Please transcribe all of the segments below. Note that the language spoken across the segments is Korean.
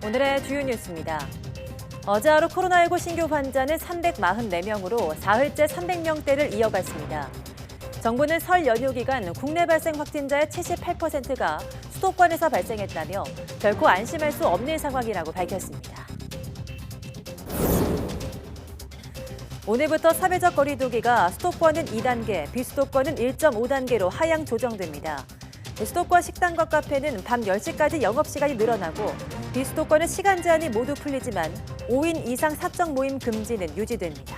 오늘의 주요 뉴스입니다. 어제 하루 코로나19 신규 환자는 344명으로 사흘째 300명대를 이어갔습니다. 정부는 설 연휴 기간 국내 발생 확진자의 78%가 수도권에서 발생했다며 결코 안심할 수 없는 상황이라고 밝혔습니다. 오늘부터 사회적 거리두기가 수도권은 2단계, 비수도권은 1.5단계로 하향 조정됩니다. 수도권 식당과 카페는 밤 10시까지 영업시간이 늘어나고 비수도권은 시간 제한이 모두 풀리지만 5인 이상 사적 모임 금지는 유지됩니다.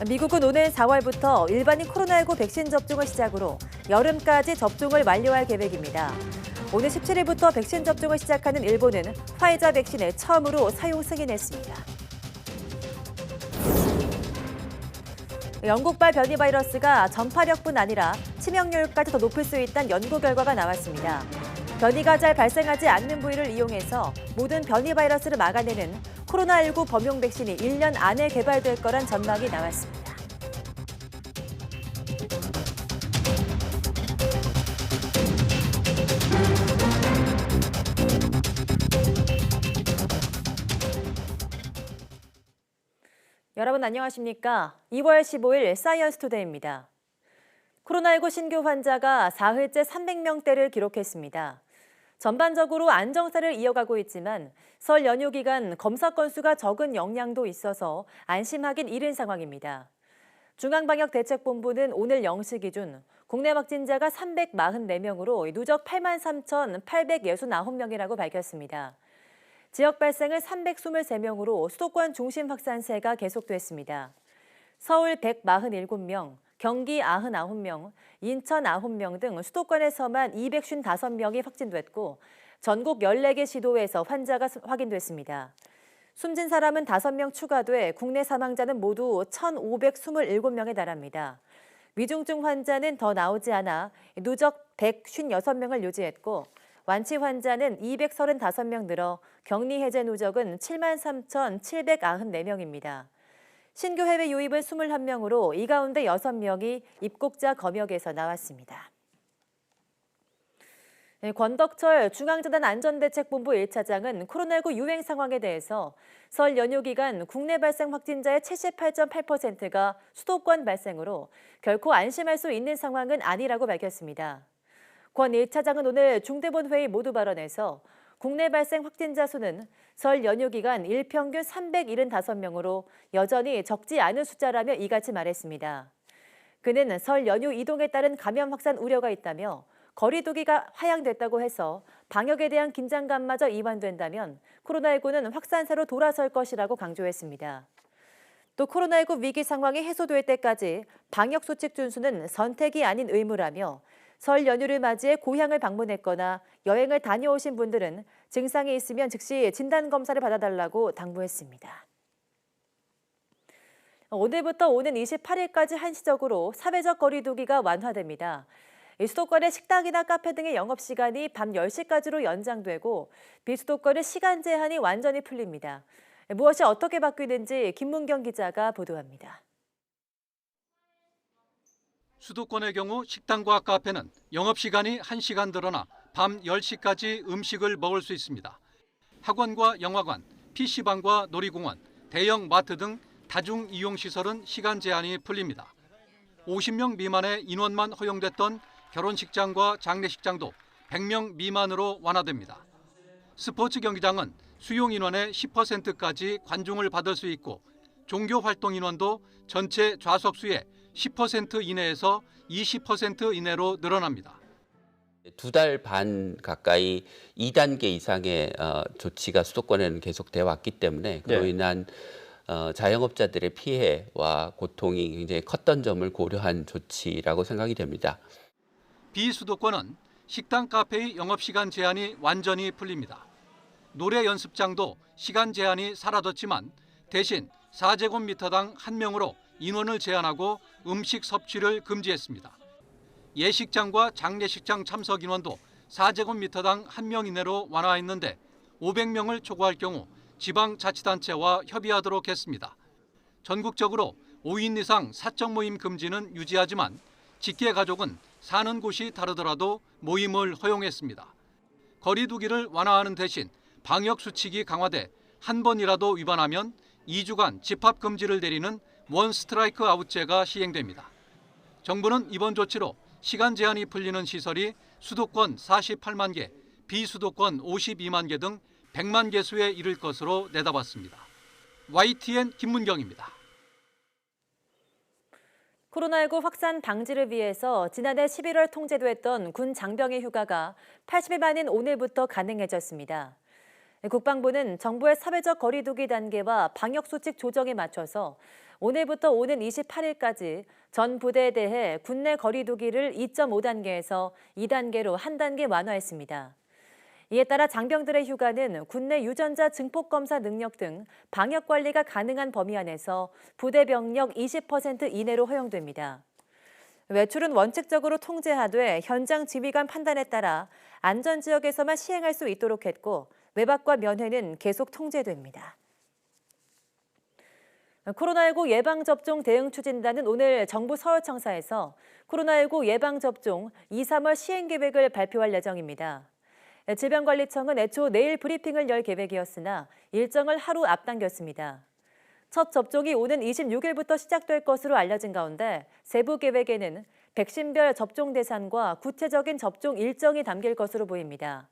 미국은 오늘 4월부터 일반인 코로나19 백신 접종을 시작으로 여름까지 접종을 완료할 계획입니다. 오늘 17일부터 백신 접종을 시작하는 일본은 화이자 백신을 처음으로 사용 승인했습니다. 영국발 변이 바이러스가 전파력뿐 아니라 치명률까지 더 높을 수 있다는 연구 결과가 나왔습니다. 변이가 잘 발생하지 않는 부위를 이용해서 모든 변이 바이러스를 막아내는 코로나19 범용 백신이 1년 안에 개발될 거란 전망이 나왔습니다. 여러분 안녕하십니까? 2월 15일 사이언스 투데이입니다. 코로나19 신규 환자가 사흘째 300명대를 기록했습니다. 전반적으로 안정세를 이어가고 있지만 설 연휴 기간 검사 건수가 적은 영향도 있어서 안심하긴 이른 상황입니다. 중앙방역대책본부는 오늘 0시 기준 국내 확진자가 344명으로 누적 83,869명이라고 밝혔습니다. 지역 발생은 323명으로 수도권 중심 확산세가 계속됐습니다. 서울 147명, 경기 99명, 인천 9명 등 수도권에서만 255명이 확진됐고 전국 14개 시도에서 환자가 확인됐습니다. 숨진 사람은 5명 추가돼 국내 사망자는 모두 1,527명에 달합니다. 위중증 환자는 더 나오지 않아 누적 156명을 유지했고 완치 환자는 235명 늘어 격리 해제 누적은 73,794명입니다. 신규 해외 유입은 21명으로 이 가운데 6명이 입국자 검역에서 나왔습니다. 권덕철 중앙재난 안전대책본부 1차장은 코로나19 유행 상황에 대해서 설 연휴 기간 국내 발생 확진자의 78.8%가 수도권 발생으로 결코 안심할 수 있는 상황은 아니라고 밝혔습니다. 권 1차장은 오늘 중대본 회의 모두 발언에서 국내 발생 확진자 수는 설 연휴 기간 일평균 375명으로 여전히 적지 않은 숫자라며 이같이 말했습니다. 그는 설 연휴 이동에 따른 감염 확산 우려가 있다며 거리두기가 하향됐다고 해서 방역에 대한 긴장감마저 이완된다면 코로나19는 확산세로 돌아설 것이라고 강조했습니다. 또 코로나19 위기 상황이 해소될 때까지 방역수칙 준수는 선택이 아닌 의무라며 설 연휴를 맞이해 고향을 방문했거나 여행을 다녀오신 분들은 증상이 있으면 즉시 진단검사를 받아달라고 당부했습니다. 오늘부터 오는 28일까지 한시적으로 사회적 거리두기가 완화됩니다. 수도권의 식당이나 카페 등의 영업시간이 밤 10시까지로 연장되고 비수도권의 시간 제한이 완전히 풀립니다. 무엇이 어떻게 바뀌는지 김문경 기자가 보도합니다. 수도권의 경우 식당과 카페는 영업시간이 1시간 늘어나 밤 10시까지 음식을 먹을 수 있습니다. 학원과 영화관, PC방과 놀이공원, 대형 마트 등 다중 이용시설은 시간 제한이 풀립니다. 50명 미만의 인원만 허용됐던 결혼식장과 장례식장도 100명 미만으로 완화됩니다. 스포츠 경기장은 수용 인원의 10%까지 관중을 받을 수 있고 종교 활동 인원도 전체 좌석수의 10% 이내에서 20% 이내로 늘어납니다. 2달 반 가까이 2단계 이상의 조치가 수도권에는 계속돼 왔기 때문에 그로 인한 자영업자들의 피해와 고통이 굉장히 컸던 점을 고려한 조치라고 생각이 됩니다. 비수도권은 식당, 카페의 영업시간 제한이 완전히 풀립니다. 노래 연습장도 시간 제한이 사라졌지만 대신 4제곱미터당 1명으로 인원을 제한하고 음식 섭취를 금지했습니다. 예식장과 장례식장 참석 인원도 4제곱미터당 1명 이내로 완화했는데 500명을 초과할 경우 지방자치단체와 협의하도록 했습니다. 전국적으로 5인 이상 사적 모임 금지는 유지하지만 직계 가족은 사는 곳이 다르더라도 모임을 허용했습니다. 거리 두기를 완화하는 대신 방역 수칙이 강화돼 한 번이라도 위반하면 2주간 집합 금지를 내리는 원 스트라이크 아웃제가 시행됩니다. 정부는 이번 조치로 시간 제한이 풀리는 시설이 수도권 48만 개, 비수도권 52만 개 등 100만 개수에 이를 것으로 내다봤습니다. YTN 김문경입니다. 코로나19 확산 방지를 위해서 지난해 11월 통제됐던 군 장병의 휴가가 80일 만인 오늘부터 가능해졌습니다. 국방부는 정부의 사회적 거리 두기 단계와 방역 수칙 조정에 맞춰서 오늘부터 오는 28일까지 전 부대에 대해 군내 거리 두기를 2.5단계에서 2단계로 한 단계 완화했습니다. 이에 따라 장병들의 휴가는 군내 유전자 증폭 검사 능력 등 방역 관리가 가능한 범위 안에서 부대 병력 20% 이내로 허용됩니다. 외출은 원칙적으로 통제하되 현장 지휘관 판단에 따라 안전 지역에서만 시행할 수 있도록 했고 외박과 면회는 계속 통제됩니다. 코로나19 예방접종 대응 추진단은 오늘 정부 서울청사에서 코로나19 예방접종 2, 3월 시행계획을 발표할 예정입니다. 질병관리청은 애초 내일 브리핑을 열 계획이었으나 일정을 하루 앞당겼습니다. 첫 접종이 오는 26일부터 시작될 것으로 알려진 가운데 세부 계획에는 백신별 접종 대상과 구체적인 접종 일정이 담길 것으로 보입니다.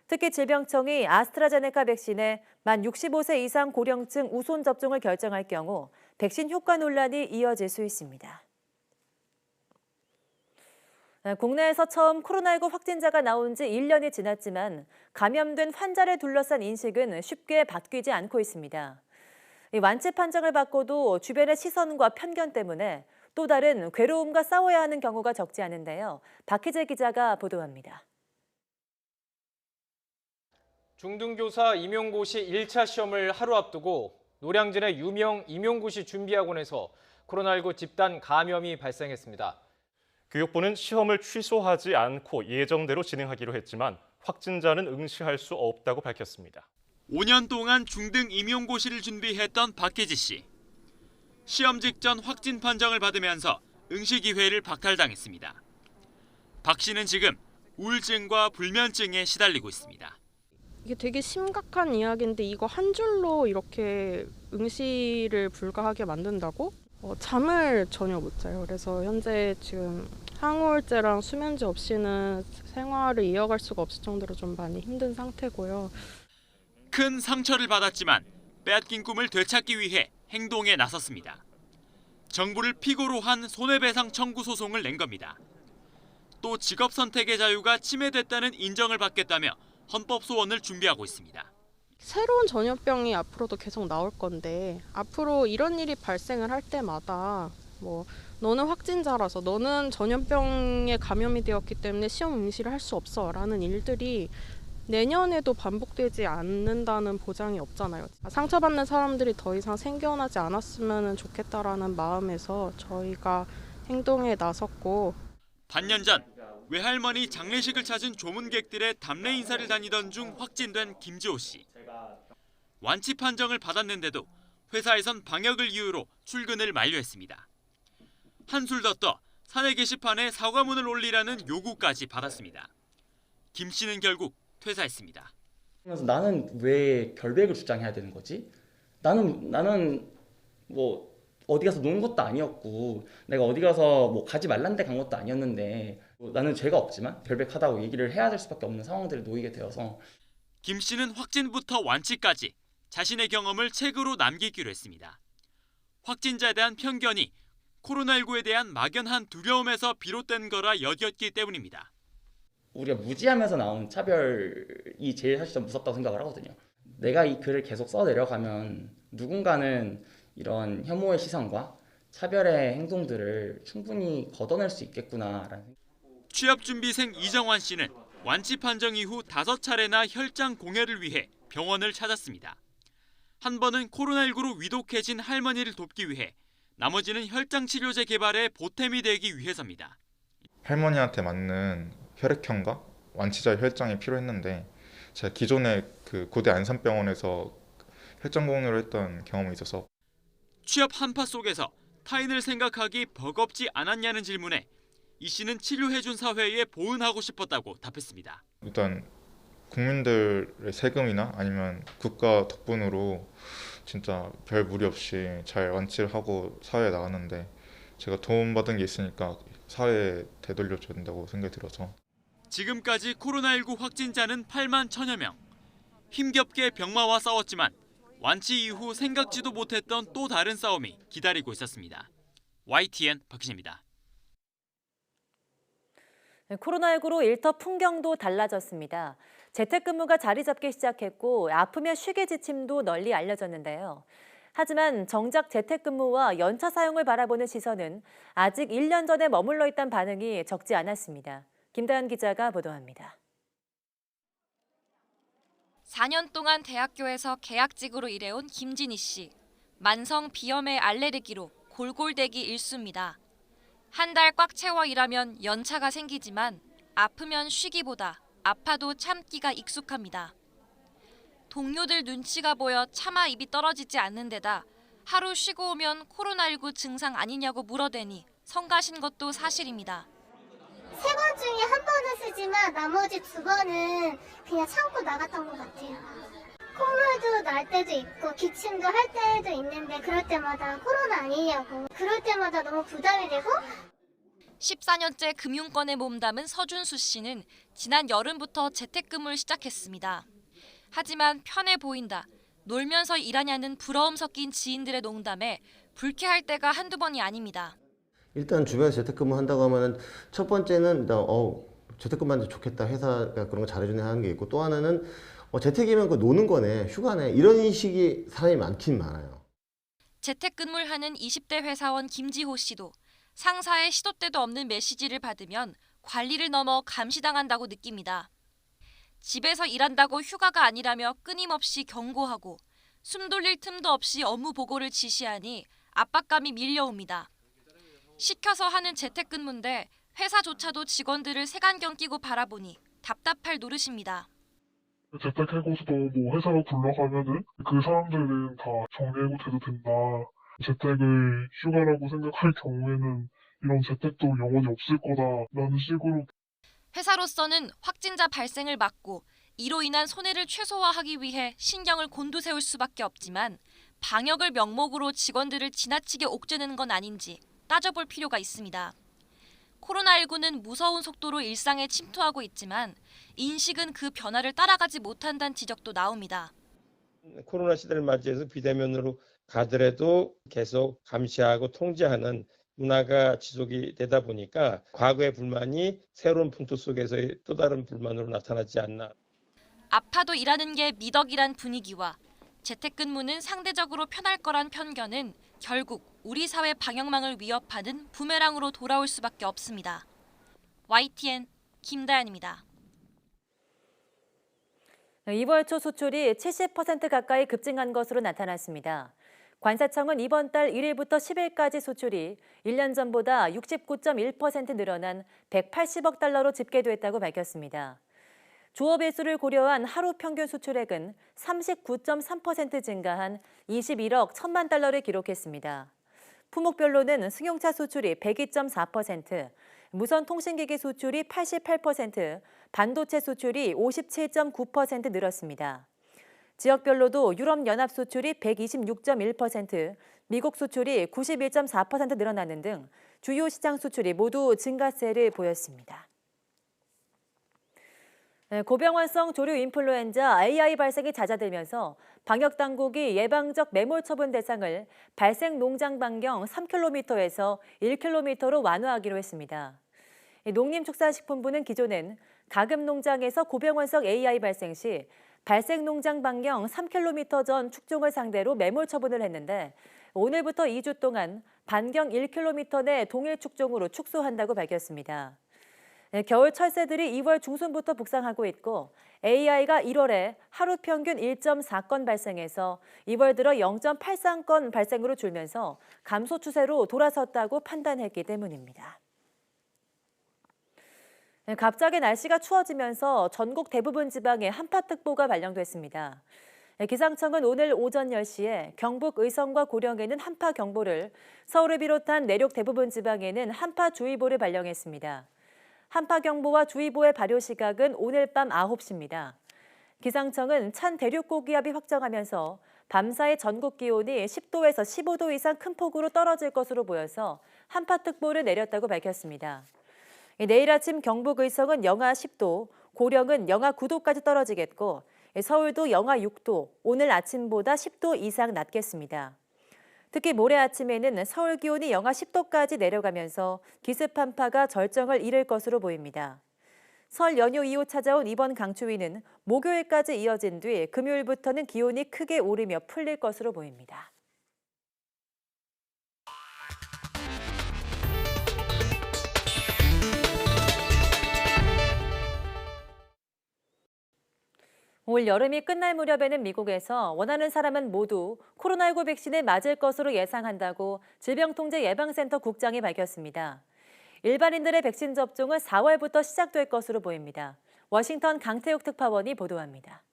특히 질병청이 아스트라제네카 백신의 만 65세 이상 고령층 우선 접종을 결정할 경우 백신 효과 논란이 이어질 수 있습니다. 국내에서 처음 코로나19 확진자가 나온 지 1년이 지났지만 감염된 환자를 둘러싼 인식은 쉽게 바뀌지 않고 있습니다. 완치 판정을 받고도 주변의 시선과 편견 때문에 또 다른 괴로움과 싸워야 하는 경우가 적지 않은데요. 박희재 기자가 보도합니다. 중등교사 임용고시 1차 시험을 하루 앞두고 노량진의 유명 임용고시 준비학원에서 코로나19 집단 감염이 발생했습니다. 교육부는 시험을 취소하지 않고 예정대로 진행하기로 했지만 확진자는 응시할 수 없다고 밝혔습니다. 5년 동안 중등 임용고시를 준비했던 박혜지 씨. 시험 직전 확진 판정을 받으면서 응시 기회를 박탈당했습니다. 박 씨는 지금 우울증과 불면증에 시달리고 있습니다. 이게 되게 심각한 이야기인데 이거 한 줄로 이렇게 응시를 불가하게 만든다고? 잠을 전혀 못 자요. 그래서 현재 지금 항우울제랑 수면제 없이는 생활을 이어갈 수가 없을 정도로 좀 많이 힘든 상태고요. 큰 상처를 받았지만 빼앗긴 꿈을 되찾기 위해 행동에 나섰습니다. 정부를 피고로 한 손해배상 청구 소송을 낸 겁니다. 또 직업 선택의 자유가 침해됐다는 인정을 받겠다며 헌법 소원을 준비하고 있습니다. 새로운 전염병이 앞으로도 계속 나올 건데 앞으로 이런 일이 발생을 할 때마다 너는 확진자라서 너는 전염병에 감염이 되었기 때문에 시험 응시를 할 수 없어 라는 일들이 내년에도 반복되지 않는다는 보장이 없잖아요. 상처받는 사람들이 더 이상 생겨나지 않았으면 좋겠다라는 마음에서 저희가 행동에 나섰고 반년 전 외할머니 장례식을 찾은 조문객들의 답례 인사를 다니던 중 확진된 김지호 씨. 완치 판정을 받았는데도 회사에선 방역을 이유로 출근을 만료했습니다. 한술 더 떠 사내 게시판에 사과문을 올리라는 요구까지 받았습니다. 김 씨는 결국 퇴사했습니다. 그래서 나는 왜 결백을 주장해야 되는 거지? 나는 어디 가서 노는 것도 아니었고 내가 어디 가서 가지 말란 데 간 것도 아니었는데 나는 죄가 없지만 결백하다고 얘기를 해야 될 수밖에 없는 상황들에 놓이게 되어서 김 씨는 확진부터 완치까지 자신의 경험을 책으로 남기기로 했습니다. 확진자에 대한 편견이 코로나19에 대한 막연한 두려움에서 비롯된 거라 여겼기 때문입니다. 우리가 무지하면서 나온 차별이 제일 사실 좀 무섭다고 생각을 하거든요. 내가 이 글을 계속 써내려가면 누군가는 이런 혐오의 시선과 차별의 행동들을 충분히 걷어낼 수 있겠구나라는. 취업준비생 이정환 씨는 완치 판정 이후 5차례나 혈장 공여를 위해 병원을 찾았습니다. 한 번은 코로나19로 위독해진 할머니를 돕기 위해, 나머지는 혈장 치료제 개발에 보탬이 되기 위해서입니다. 할머니한테 맞는 혈액형과 완치자 혈장이 필요했는데 제가 기존에 고대 안산병원에서 혈장 공유를 했던 경험이 있어서 취업 한파 속에서 타인을 생각하기 버겁지 않았냐는 질문에 이 씨는 치료해준 사회에 보은하고 싶었다고 답했습니다. 일단 국민들의 세금이나 아니면 국가 덕분으로 진짜 별 무리 없이 잘 완치를 하고 사회에 나갔는데 제가 도움받은 게 있으니까 사회에 되돌려줘야 된다고 생각이 들어서. 지금까지 코로나19 확진자는 8만 1천여 명. 힘겹게 병마와 싸웠지만 완치 이후 생각지도 못했던 또 다른 싸움이 기다리고 있었습니다. YTN 박희진입니다. 코로나19로 일터 풍경도 달라졌습니다. 재택근무가 자리 잡기 시작했고 아프면 쉬게 지침도 널리 알려졌는데요. 하지만 정작 재택근무와 연차 사용을 바라보는 시선은 아직 1년 전에 머물러 있다는 반응이 적지 않았습니다. 김다연 기자가 보도합니다. 4년 동안 대학교에서 계약직으로 일해온 김진희 씨. 만성 비염의 알레르기로 골골대기 일수입니다. 한 달 꽉 채워 일하면 연차가 생기지만 아프면 쉬기보다 아파도 참기가 익숙합니다. 동료들 눈치가 보여 차마 입이 떨어지지 않는 데다 하루 쉬고 오면 코로나19 증상 아니냐고 물어대니 성가신 것도 사실입니다. 3번 중에 한 번은 쓰지만 나머지 2번은 그냥 참고 나갔던 것 같아요. 콧물도 날 때도 있고 기침도 할 때도 있는데 그럴 때마다 코로나 아니냐고 그럴 때마다 너무 부담이 되고 14년째 금융권에 몸담은 서준수 씨는 지난 여름부터 재택근무를 시작했습니다. 하지만 편해 보인다, 놀면서 일하냐는 부러움 섞인 지인들의 농담에 불쾌할 때가 한두 번이 아닙니다. 일단 주변에서 재택근무 한다고 하면은 첫 번째는 일단 재택근무하는데 좋겠다, 회사가 그런 거 잘해주네 하는 게 있고, 또 하나는 재택이면 그 노는 거네, 휴가네, 이런 식의 사람이 많긴 많아요. 재택근무를 하는 20대 회사원 김지호 씨도 상사의 시도 때도 없는 메시지를 받으면 관리를 넘어 감시당한다고 느낍니다. 집에서 일한다고 휴가가 아니라며 끊임없이 경고하고 숨 돌릴 틈도 없이 업무 보고를 지시하니 압박감이 밀려옵니다. 시켜서 하는 재택근무인데 회사조차도 직원들을 색안경 끼고 바라보니 답답할 노릇입니다. 재택해고서도 회사가 굴러가면은 그 사람들은 다 정리해고 돼도 된다. 재택을 휴가라고 생각할 경우에는 이런 재택도 영원히 없을 거다라는 식으로. 회사로서는 확진자 발생을 막고 이로 인한 손해를 최소화하기 위해 신경을 곤두세울 수밖에 없지만 방역을 명목으로 직원들을 지나치게 옥죄는 건 아닌지 따져볼 필요가 있습니다. 코로나19는 무서운 속도로 일상에 침투하고 있지만 인식은 그 변화를 따라가지 못한다는 지적도 나옵니다. 코로나 시대를 맞이해서 비대면으로 가더라도 계속 감시하고 통제하는 문화가 지속이 되다 보니까 과거의 불만이 새로운 풍토 속에서의 또 다른 불만으로 나타나지 않나. 아파도 일하는 게 미덕이란 분위기와 재택근무는 상대적으로 편할 거란 편견은 결국 우리 사회 방역망을 위협하는 부메랑으로 돌아올 수밖에 없습니다. YTN 김다연입니다. 이월 초 수출이 70% 가까이 급증한 것으로 나타났습니다. 관세청은 이번 달 1일부터 10일까지 수출이 1년 전보다 69.1% 늘어난 180억 달러로 집계됐다고 밝혔습니다. 조업 일수를 고려한 하루 평균 수출액은 39.3% 증가한 21억 1천만 달러를 기록했습니다. 품목별로는 승용차 수출이 102.4%, 무선통신기기 수출이 88%, 반도체 수출이 57.9% 늘었습니다. 지역별로도 유럽연합 수출이 126.1%, 미국 수출이 91.4% 늘어나는 등 주요 시장 수출이 모두 증가세를 보였습니다. 고병환성 조류 인플루엔자 AI 발생이 잦아들면서 방역당국이 예방적 매몰 처분 대상을 발생 농장 반경 3km에서 1km로 완화하기로 했습니다. 농림축산식품부는 기존엔 가금 농장에서 고병환성 AI 발생 시 발생 농장 반경 3km 전 축종을 상대로 매몰 처분을 했는데 오늘부터 2주 동안 반경 1km 내 동일 축종으로 축소한다고 밝혔습니다. 겨울 철새들이 2월 중순부터 북상하고 있고 AI가 1월에 하루 평균 1.4건 발생해서 2월 들어 0.83건 발생으로 줄면서 감소 추세로 돌아섰다고 판단했기 때문입니다. 갑자기 날씨가 추워지면서 전국 대부분 지방에 한파특보가 발령됐습니다. 기상청은 오늘 오전 10시에 경북 의성과 고령에는 한파경보를, 서울을 비롯한 내륙 대부분 지방에는 한파주의보를 발령했습니다. 한파경보와 주의보의 발효 시각은 오늘 밤 9시입니다. 기상청은 찬 대륙 고기압이 확정하면서 밤사이 전국 기온이 10도에서 15도 이상 큰 폭으로 떨어질 것으로 보여서 한파특보를 내렸다고 밝혔습니다. 내일 아침 경북 의성은 영하 10도, 고령은 영하 9도까지 떨어지겠고 서울도 영하 6도, 오늘 아침보다 10도 이상 낮겠습니다. 특히 모레 아침에는 서울 기온이 영하 10도까지 내려가면서 기습 한파가 절정을 이룰 것으로 보입니다. 설 연휴 이후 찾아온 이번 강추위는 목요일까지 이어진 뒤 금요일부터는 기온이 크게 오르며 풀릴 것으로 보입니다. 올 여름이 끝날 무렵에는 미국에서 원하는 사람은 모두 코로나19 백신을 맞을 것으로 예상한다고 질병통제예방센터 국장이 밝혔습니다. 일반인들의 백신 접종은 4월부터 시작될 것으로 보입니다. 워싱턴 강태욱 특파원이 보도합니다.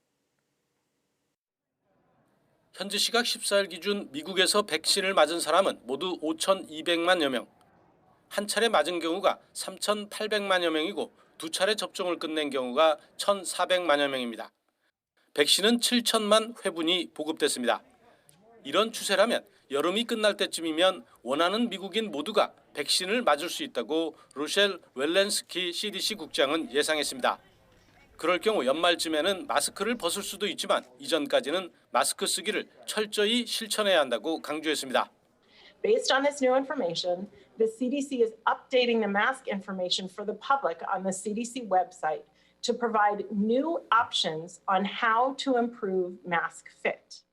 현지 시각 14일 기준 미국에서 백신을 맞은 사람은 모두 5,200만여 명. 한 차례 맞은 경우가 3,800만여 명이고 두 차례 접종을 끝낸 경우가 1,400만여 명입니다. 백신은 7천만 회분이 보급됐습니다. 이런 추세라면 여름이 끝날 때쯤이면 원하는 미국인 모두가 백신을 맞을 수 있다고 로셸 웰렌스키 CDC 국장은 예상했습니다. 그럴 경우 연말쯤에는 마스크를 벗을 수도 있지만 이전까지는 마스크 쓰기를 철저히 실천해야 한다고 강조했습니다. Based on this new information, the CDC is updating the mask information for the public on the CDC website to provide new options on how to improve mask fit.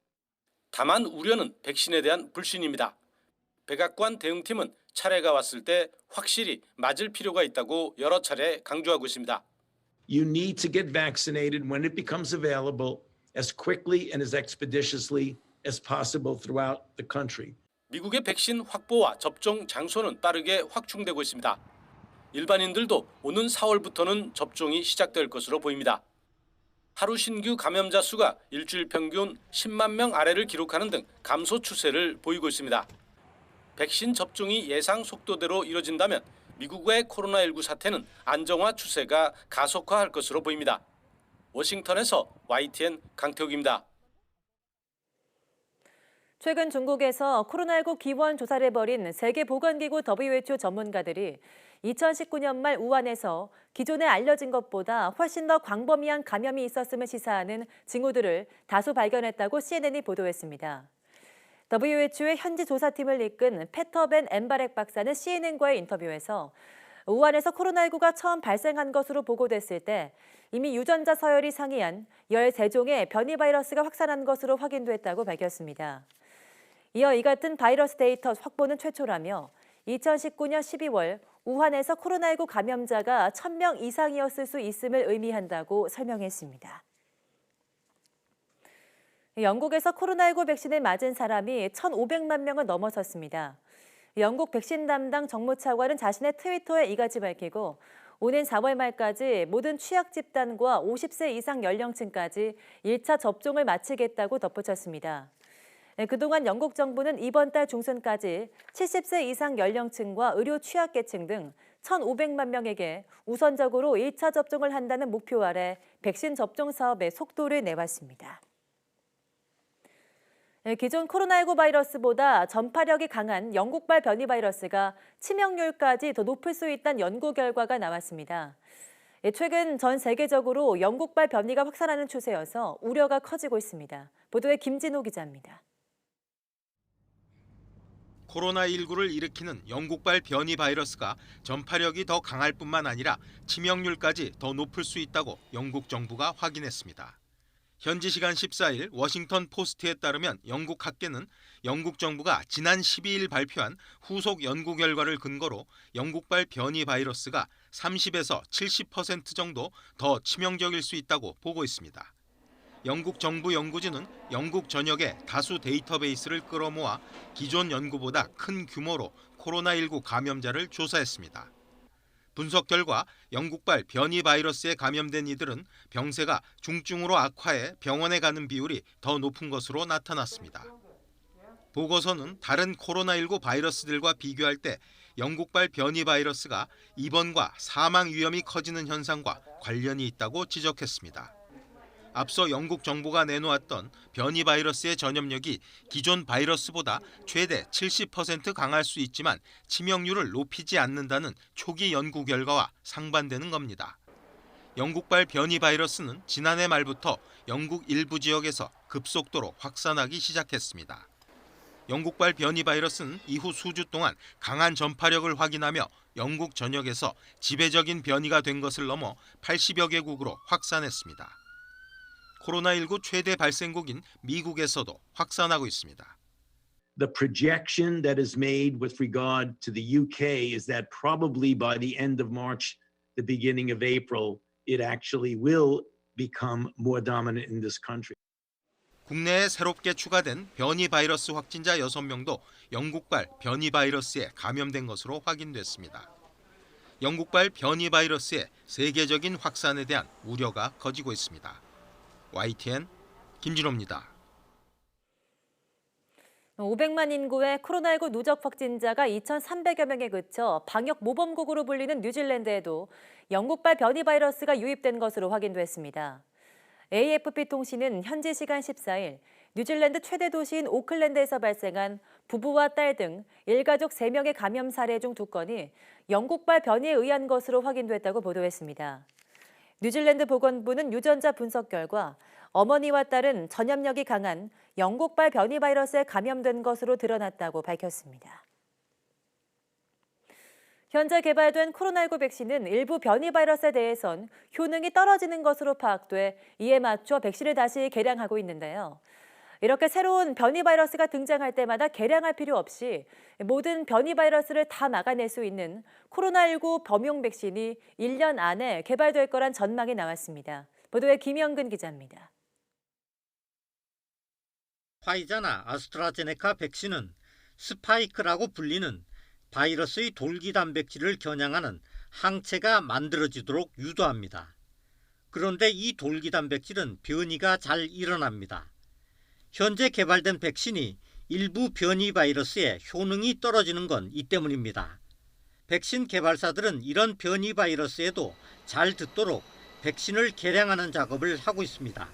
다만 우려는 백신에 대한 불신입니다. 백악관 대응팀은 차례가 왔을 때 확실히 맞을 필요가 있다고 여러 차례 강조하고 있습니다. You need to get vaccinated when it becomes available as quickly and as expeditiously as possible throughout the country. 미국의 백신 확보와 접종 장소는 빠르게 확충되고 있습니다. 일반인들도 오는 4월부터는 접종이 시작될 것으로 보입니다. 하루 신규 감염자 수가 일주일 평균 10만 명 아래를 기록하는 등 감소 추세를 보이고 있습니다. 백신 접종이 예상 속도대로 이뤄진다면 미국의 코로나19 사태는 안정화 추세가 가속화할 것으로 보입니다. 워싱턴에서 YTN 강태욱입니다. 최근 중국에서 코로나19 기원 조사를 벌인 세계보건기구 WHO 전문가들이 2019년 말 우한에서 기존에 알려진 것보다 훨씬 더 광범위한 감염이 있었음을 시사하는 징후들을 다수 발견했다고 CNN이 보도했습니다. WHO의 현지 조사팀을 이끈 페터 벤 엠바렉 박사는 CNN과의 인터뷰에서 우한에서 코로나19가 처음 발생한 것으로 보고됐을 때 이미 유전자 서열이 상이한 13종의 변이 바이러스가 확산한 것으로 확인됐다고 밝혔습니다. 이어 이 같은 바이러스 데이터 확보는 최초라며 2019년 12월 우한에서 코로나19 감염자가 1,000명 이상이었을 수 있음을 의미한다고 설명했습니다. 영국에서 코로나19 백신을 맞은 사람이 1,500만 명을 넘어섰습니다. 영국 백신 담당 정무차관은 자신의 트위터에 이같이 밝히고 오는 4월 말까지 모든 취약 집단과 50세 이상 연령층까지 1차 접종을 마치겠다고 덧붙였습니다. 그동안 영국 정부는 이번 달 중순까지 70세 이상 연령층과 의료 취약계층 등 1,500만 명에게 우선적으로 1차 접종을 한다는 목표 아래 백신 접종 사업에 속도를 내왔습니다. 기존 코로나19 바이러스보다 전파력이 강한 영국발 변이 바이러스가 치명률까지 더 높을 수 있다는 연구 결과가 나왔습니다. 최근 전 세계적으로 영국발 변이가 확산하는 추세여서 우려가 커지고 있습니다. 보도에 김진호 기자입니다. 코로나19를 일으키는 영국발 변이 바이러스가 전파력이 더 강할 뿐만 아니라 치명률까지 더 높을 수 있다고 영국 정부가 확인했습니다. 현지 시간 14일 워싱턴 포스트에 따르면 영국 학계는 영국 정부가 지난 12일 발표한 후속 연구 결과를 근거로 영국발 변이 바이러스가 30에서 70% 정도 더 치명적일 수 있다고 보고 있습니다. 영국 정부 연구진은 영국 전역의 다수 데이터베이스를 끌어모아 기존 연구보다 큰 규모로 코로나19 감염자를 조사했습니다. 분석 결과 영국발 변이 바이러스에 감염된 이들은 병세가 중증으로 악화해 병원에 가는 비율이 더 높은 것으로 나타났습니다. 보고서는 다른 코로나19 바이러스들과 비교할 때 영국발 변이 바이러스가 입원과 사망 위험이 커지는 현상과 관련이 있다고 지적했습니다. 앞서 영국 정부가 내놓았던 변이 바이러스의 전염력이 기존 바이러스보다 최대 70% 강할 수 있지만 치명률을 높이지 않는다는 초기 연구 결과와 상반되는 겁니다. 영국발 변이 바이러스는 지난해 말부터 영국 일부 지역에서 급속도로 확산하기 시작했습니다. 영국발 변이 바이러스는 이후 수주 동안 강한 전파력을 확인하며 영국 전역에서 지배적인 변이가 된 것을 넘어 80여 개국으로 확산했습니다. 코로나19 최대 발생국인 미국에서도 확산하고 있습니다. The projection that is made with regard to the UK is that probably by the end of March, the beginning of April, it actually will become more dominant in this country. 국내에 새롭게 추가된 변이 바이러스 확진자 6명도 영국발 변이 바이러스에 감염된 것으로 확인됐습니다. 영국발 변이 바이러스의 세계적인 확산에 대한 우려가 커지고 있습니다. YTN 김진호입니다. 500만 인구의 코로나19 누적 확진자가 2,300여 명에 그쳐 방역 모범국으로 불리는 뉴질랜드에도 영국발 변이 바이러스가 유입된 것으로 확인됐습니다. AFP 통신은 현지 시간 14일 뉴질랜드 최대 도시인 오클랜드에서 발생한 부부와 딸 등 일가족 3명의 감염 사례 중 2건이 영국발 변이에 의한 것으로 확인됐다고 보도했습니다. 뉴질랜드 보건부는 유전자 분석 결과 어머니와 딸은 전염력이 강한 영국발 변이 바이러스에 감염된 것으로 드러났다고 밝혔습니다. 현재 개발된 코로나19 백신은 일부 변이 바이러스에 대해선 효능이 떨어지는 것으로 파악돼 이에 맞춰 백신을 다시 개량하고 있는데요. 이렇게 새로운 변이 바이러스가 등장할 때마다 개량할 필요 없이 모든 변이 바이러스를 다 막아낼 수 있는 코로나19 범용 백신이 1년 안에 개발될 거란 전망이 나왔습니다. 보도에 김영근 기자입니다. 화이자나 아스트라제네카 백신은 스파이크라고 불리는 바이러스의 돌기 단백질을 겨냥하는 항체가 만들어지도록 유도합니다. 그런데 이 돌기 단백질은 변이가 잘 일어납니다. 현재 개발된 백신이 일부 변이 바이러스의 효능이 떨어지는 건 이 때문입니다. 백신 개발사들은 이런 변이 바이러스에도 잘 듣도록 백신을 개량하는 작업을 하고 있습니다.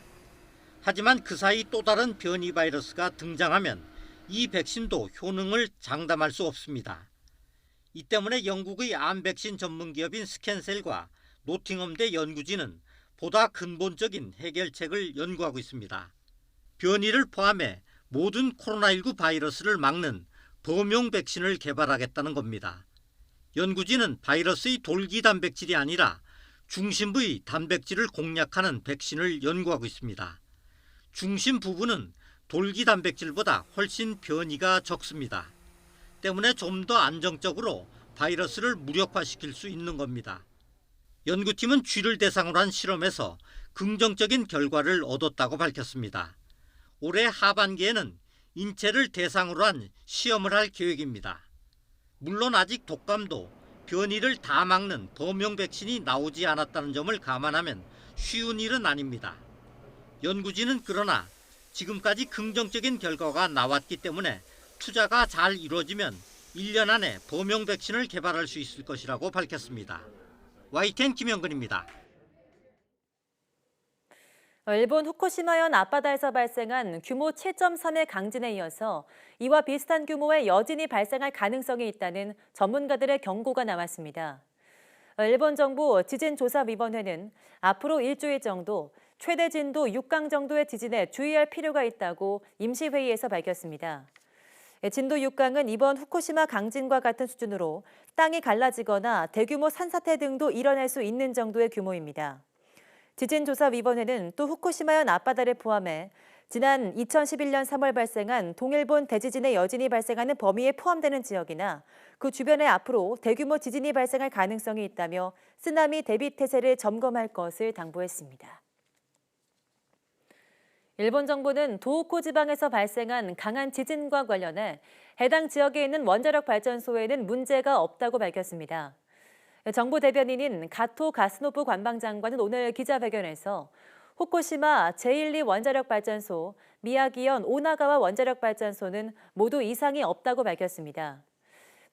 하지만 그 사이 또 다른 변이 바이러스가 등장하면 이 백신도 효능을 장담할 수 없습니다. 이 때문에 영국의 암 백신 전문 기업인 스캔셀과 노팅엄대 연구진은 보다 근본적인 해결책을 연구하고 있습니다. 변이를 포함해 모든 코로나19 바이러스를 막는 범용 백신을 개발하겠다는 겁니다. 연구진은 바이러스의 돌기 단백질이 아니라 중심부의 단백질을 공략하는 백신을 연구하고 있습니다. 중심 부분은 돌기 단백질보다 훨씬 변이가 적습니다. 때문에 좀 더 안정적으로 바이러스를 무력화시킬 수 있는 겁니다. 연구팀은 쥐를 대상으로 한 실험에서 긍정적인 결과를 얻었다고 밝혔습니다. 올해 하반기에는 인체를 대상으로 한 시험을 할 계획입니다. 물론 아직 독감도 변이를 다 막는 범용 백신이 나오지 않았다는 점을 감안하면 쉬운 일은 아닙니다. 연구진은 그러나 지금까지 긍정적인 결과가 나왔기 때문에 투자가 잘 이루어지면 1년 안에 범용 백신을 개발할 수 있을 것이라고 밝혔습니다. YTN 김영근입니다. 일본 후쿠시마현 앞바다에서 발생한 규모 7.3의 강진에 이어서 이와 비슷한 규모의 여진이 발생할 가능성이 있다는 전문가들의 경고가 나왔습니다. 일본 정부 지진조사위원회는 앞으로 일주일 정도 최대 진도 6강 정도의 지진에 주의할 필요가 있다고 임시회의에서 밝혔습니다. 진도 6강은 이번 후쿠시마 강진과 같은 수준으로 땅이 갈라지거나 대규모 산사태 등도 일어날 수 있는 정도의 규모입니다. 지진조사위원회는 또 후쿠시마현 앞바다를 포함해 지난 2011년 3월 발생한 동일본 대지진의 여진이 발생하는 범위에 포함되는 지역이나 그 주변에 앞으로 대규모 지진이 발생할 가능성이 있다며 쓰나미 대비 태세를 점검할 것을 당부했습니다. 일본 정부는 도호쿠 지방에서 발생한 강한 지진과 관련해 해당 지역에 있는 원자력 발전소에는 문제가 없다고 밝혔습니다. 정부 대변인인 가토 가스노부 관방장관은 오늘 기자회견에서 후쿠시마 제1, 2 원자력 발전소, 미야기현 오나가와 원자력 발전소는 모두 이상이 없다고 밝혔습니다.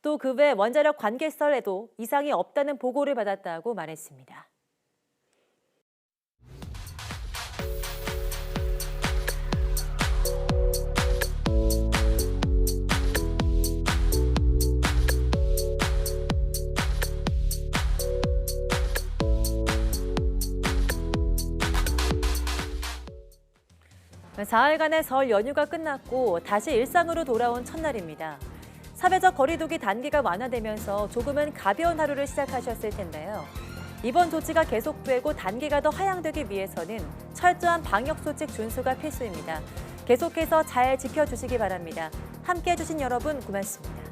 또 그 외 원자력 관계설에도 이상이 없다는 보고를 받았다고 말했습니다. 4일간의 설 연휴가 끝났고 다시 일상으로 돌아온 첫날입니다. 사회적 거리두기 단계가 완화되면서 조금은 가벼운 하루를 시작하셨을 텐데요. 이번 조치가 계속되고 단계가 더 하향되기 위해서는 철저한 방역 수칙 준수가 필수입니다. 계속해서 잘 지켜주시기 바랍니다. 함께해 주신 여러분 고맙습니다.